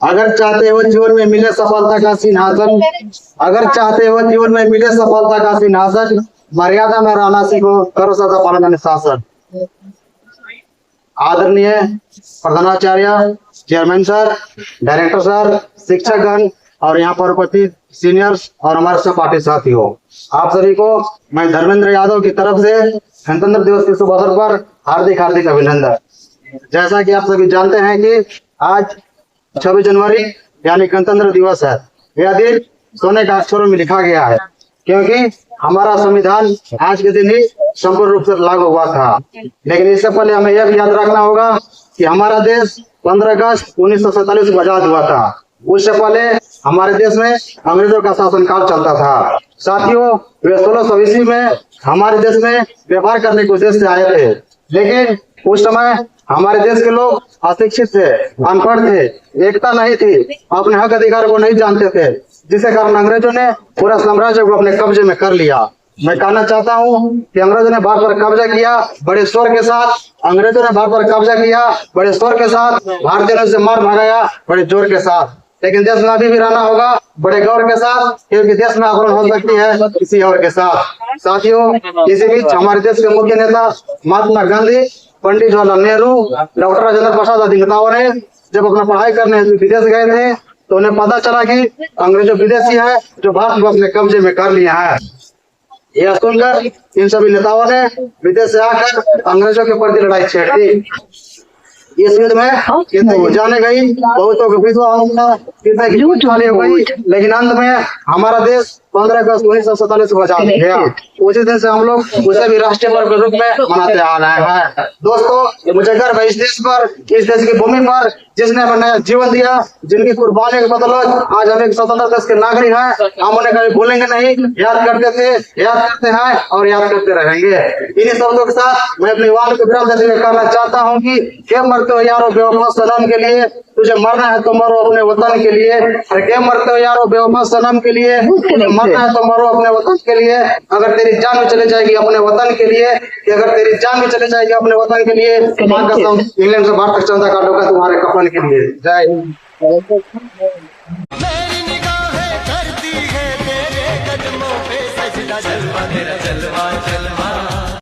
अगर चाहते हो जीवन में मिले सफलता का सिंहासन, अगर चाहते हो जीवन में मिले सफलता का सिंहासन, मर्यादा में रहना सीखो, करो सदा पालन अनुशासन। आदरणीय प्रधानाचार्य, चेयरमैन सर, डायरेक्टर सर, शिक्षकगण और यहाँ पर उपस्थित सीनियर्स और हमारे सहपाठी साथियों, आप सभी को मैं धर्मेंद्र यादव की तरफ से गणतंत्र दिवस के शुभ अवसर पर हार्दिक हार्दिक अभिनंदन। जैसा कि आप सभी जानते हैं कि आज 26 जनवरी यानी गणतंत्र दिवस है। यह दिन सोने के अक्षरों में लिखा गया है, क्योंकि हमारा संविधान आज के दिन ही संपूर्ण रूप से लागू हुआ था। लेकिन इससे पहले हमें यह भी याद रखना होगा कि हमारा देश 15 अगस्त 1947 को आजाद हुआ था। उससे पहले हमारे देश में अंग्रेजों का शासनकाल चलता था। साथियों, वे 1600 ईस्वी में हमारे देश में व्यापार करने के उद्देश्य से आए थे, लेकिन उस समय हमारे देश के लोग अशिक्षित थे, अनपढ़ थे, एकता नहीं थी, अपने हक अधिकार को नहीं जानते थे, जिसके कारण अंग्रेजों ने पूरा साम्राज्य को अपने कब्जे में कर लिया। मैं कहना चाहता हूँ कि अंग्रेजों ने भारत पर कब्जा किया बड़े शोर के साथ, अंग्रेजों ने भारत पर कब्जा किया बड़े शोर के साथ, भारतीयों से मार भगाया बड़े जोर के साथ। लेकिन देश में अभी भी रहना होगा बड़े गौर के साथ, क्योंकि देश में आक्रमण हो सकती है किसी और के साथ। साथियों, इसी बीच हमारे देश के मुख्य नेता महात्मा गांधी, पंडित जवाहरलाल नेहरू, डॉक्टर राजेंद्र प्रसाद आदि नेताओं ने जब अपना पढ़ाई करने विदेश गए थे तो उन्हें पता चला कि अंग्रेज विदेशी है जो भारत को अपने कब्जे में कर लिया है। यह सुनकर इन सभी नेताओं ने विदेश से आकर अंग्रेजों के प्रति लड़ाई छेड़ दी। इस युद्ध में कितने जाने गई, बहुतों को कितने की हो गई, लेकिन अंत में हमारा देश 15 अगस्त 1947 को आजाद गया। उसी दिन से हम लोग उसे भी राष्ट्रीय पर्व के रूप में मनाते आ रहे हैं। दोस्तों, मुझे गर्व है इस देश पर, इस देश की भूमि पर, जिसने हमें नया जीवन दिया, जिनकी कुर्बानी के बदौलत आज हम एक स्वतंत्र देश के नागरिक हैं। हम उन्हें कभी भूलेंगे नहीं, याद करते थे, याद करते हैं और याद करते रहेंगे। इन्हीं शब्दों के साथ मैं अपनी वाद को विराम देते हुए कहना चाहता हूँ कि क्या मरते हो यारो बेवफा सनम के लिए, तुझे मरना है तो मरो अपने वतन के लिए। अरे क्या मरते हो यारो बेवफा सनम के लिए, तुझे मरना है तो मरो अपने वतन के लिए। अगर तेरी जान भी चले जाएगी अपने वतन के लिए, कि अगर तेरी जान भी चले जाएगी अपने वतन के लिए, इंग्लैंड से भारत तक चंदा काटूंगा तुम्हारे कफन के लिए। जय हिंद। मेरी निगाहें करती है तेरे कदमों पे सजदा, जलवा तेरा जलवा जलवा।